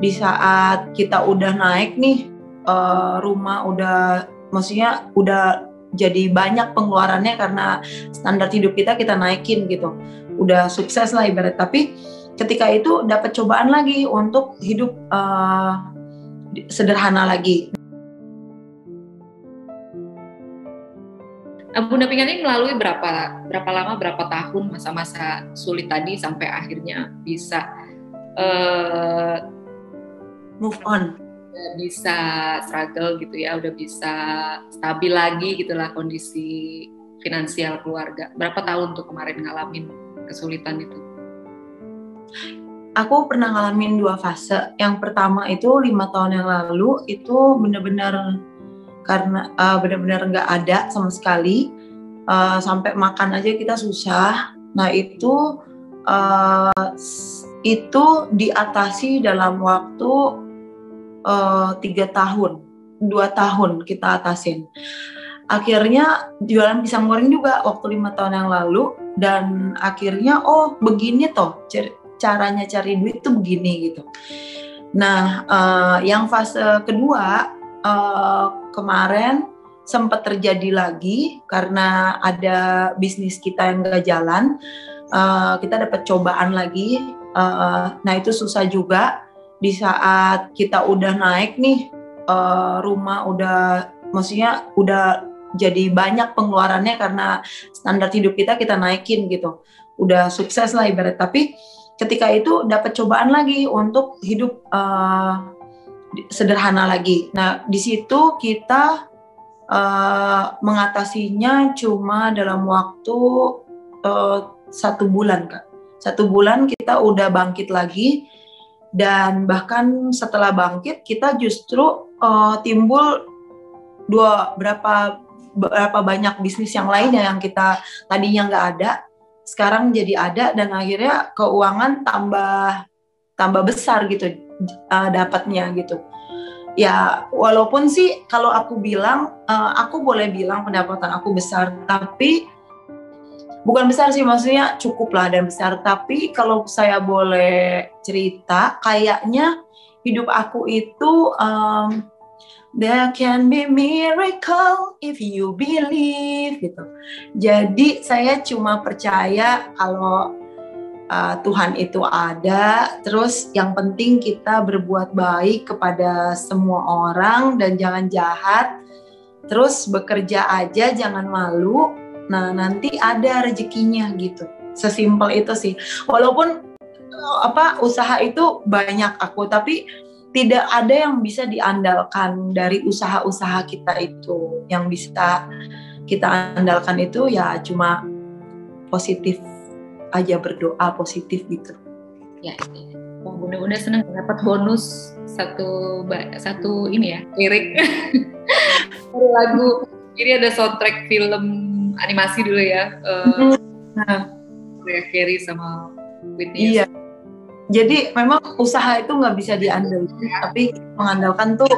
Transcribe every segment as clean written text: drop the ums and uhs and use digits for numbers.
Di saat kita udah naik nih, rumah udah, maksudnya udah jadi banyak pengeluarannya karena standar hidup kita naikin gitu. Udah sukses lah ibarat, tapi ketika itu dapat cobaan lagi untuk hidup sederhana lagi. Bunda Pinkan ini melalui berapa lama, berapa tahun masa-masa sulit tadi sampai akhirnya bisa move on, bisa struggle gitu ya, udah bisa stabil lagi gitulah kondisi finansial keluarga. Berapa tahun tuh kemarin ngalamin kesulitan itu? Aku pernah ngalamin 2 fase. Yang pertama itu 5 tahun yang lalu, itu benar-benar karena benar-benar nggak ada sama sekali, sampai makan aja kita susah. Nah itu diatasi dalam waktu 3 tahun, 2 tahun kita atasin. Akhirnya jualan pisang goreng juga waktu 5 tahun yang lalu, dan akhirnya begini toh caranya cari duit tuh begini gitu. Nah yang fase kedua kemarin sempat terjadi lagi karena ada bisnis kita yang gak jalan, kita dapat cobaan lagi. Nah itu susah juga. Di saat kita udah naik nih, rumah udah, maksudnya udah jadi banyak pengeluarannya karena standar hidup kita naikin gitu. Udah sukses lah ibarat, tapi ketika itu dapat cobaan lagi untuk hidup sederhana lagi. Nah di situ kita mengatasinya cuma dalam waktu 1 bulan, Kak. 1 bulan kita udah bangkit lagi. Dan bahkan setelah bangkit kita justru timbul berapa banyak bisnis yang lainnya yang kita tadinya nggak ada, sekarang jadi ada, dan akhirnya keuangan tambah besar gitu dapatnya gitu. Ya walaupun sih kalau aku bilang, aku boleh bilang pendapatan aku besar, tapi bukan besar sih, maksudnya cukup lah dan besar. Tapi kalau saya boleh cerita, kayaknya hidup aku itu there can be miracle if you believe gitu. Jadi saya cuma percaya kalau Tuhan itu ada. Terus yang penting kita berbuat baik kepada semua orang dan jangan jahat. Terus bekerja aja, jangan malu. Nah nanti ada rezekinya gitu. Sesimpel itu sih. Walaupun usaha itu banyak aku, tapi tidak ada yang bisa diandalkan dari usaha-usaha kita itu. Yang bisa kita andalkan itu ya cuma positif aja, berdoa positif gitu. Ya, Bunda senang dapat bonus satu ini ya, lirik lagu. Ini ada soundtrack film animasi dulu ya, Carey sama Whitney. Iya. Jadi memang usaha itu nggak bisa diandalkan, tapi mengandalkan tuh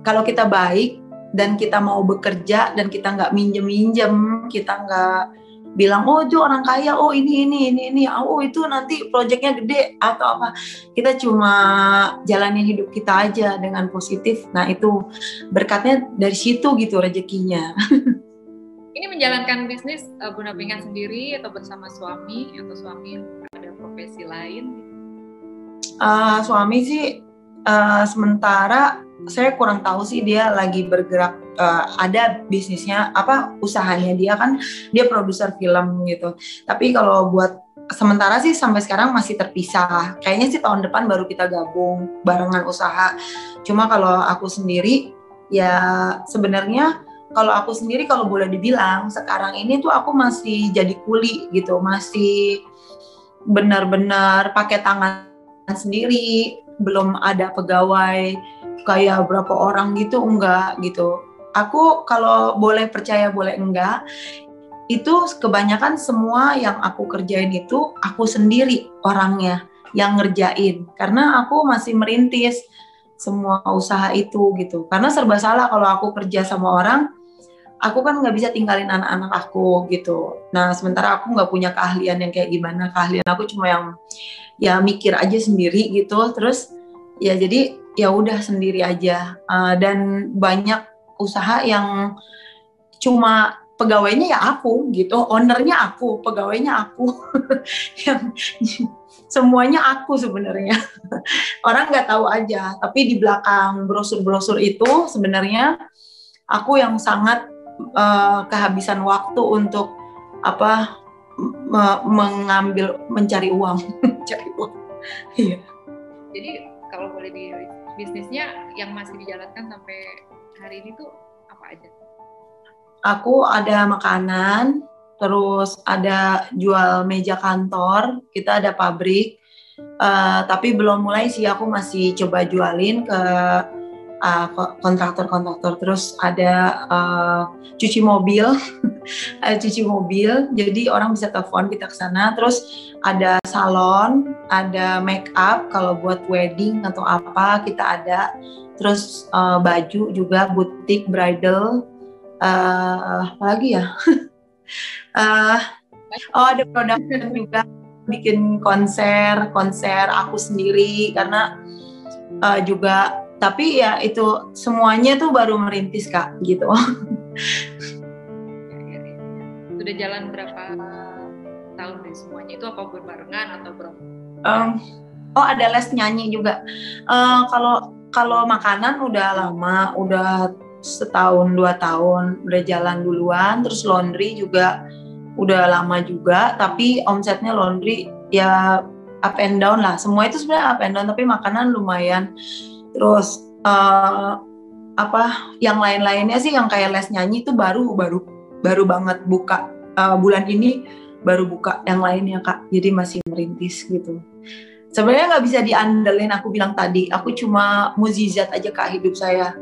kalau kita baik dan kita mau bekerja dan kita nggak minjem, kita nggak bilang itu orang kaya, ini, itu nanti proyeknya gede atau apa. Kita cuma jalanin hidup kita aja dengan positif. Nah itu berkatnya dari situ gitu rezekinya. Ini menjalankan bisnis Bunda Pinkan sendiri atau bersama suami, atau suami ada profesi lain? Suami sih sementara saya kurang tahu sih, dia lagi bergerak, ada bisnisnya, usahanya dia produser film gitu. Tapi kalau buat sementara sih sampai sekarang masih terpisah. Kayaknya sih tahun depan baru kita gabung barengan usaha. Cuma kalau aku sendiri ya sebenarnya kalau boleh dibilang sekarang ini tuh aku masih jadi kuli gitu, masih benar-benar pakai tangan sendiri, belum ada pegawai kayak berapa orang gitu, enggak gitu. Aku kalau boleh percaya boleh enggak, itu kebanyakan semua yang aku kerjain itu aku sendiri orangnya yang ngerjain, karena aku masih merintis semua usaha itu gitu. Karena serba salah kalau aku kerja sama orang, aku kan nggak bisa tinggalin anak-anak aku gitu. Nah sementara aku nggak punya keahlian yang kayak gimana, keahlian aku cuma yang ya mikir aja sendiri gitu. Terus ya jadi ya udah sendiri aja. Dan banyak usaha yang cuma pegawainya ya aku gitu, ownernya aku, pegawainya aku, yang semuanya aku sebenarnya. Orang nggak tahu aja, tapi di belakang brosur-brosur itu sebenarnya aku yang sangat kehabisan waktu untuk apa mengambil mencari uang, mencari uang. Iya. Jadi kalau boleh di bisnisnya yang masih dijalankan sampai hari ini tuh apa aja? Aku ada makanan, terus ada jual meja kantor, kita ada pabrik, tapi belum mulai sih, aku masih coba jualin ke kontraktor-kontraktor. Terus ada cuci mobil, ada cuci mobil, jadi orang bisa telepon kita ke sana. Terus ada salon, ada make up kalau buat wedding atau apa kita ada. Terus baju juga, butik bridal. Apa lagi ya? Ada produk juga, bikin konser aku sendiri karena juga, tapi ya itu semuanya tuh baru merintis Kak gitu. Sudah jalan berapa tahun deh semuanya itu, apa berbarengan atau berapa? Ada les nyanyi juga. Kalau makanan udah lama, udah setahun 2 tahun udah jalan duluan. Terus laundry juga udah lama juga, tapi omsetnya laundry ya up and down lah. Semua itu sebenarnya up and down, tapi makanan lumayan. Terus yang lain-lainnya sih yang kayak les nyanyi itu baru banget buka, bulan ini baru buka yang lainnya Kak. Jadi masih merintis gitu. Sebenarnya nggak bisa diandelin, aku bilang tadi, aku cuma mukjizat aja Kak hidup saya.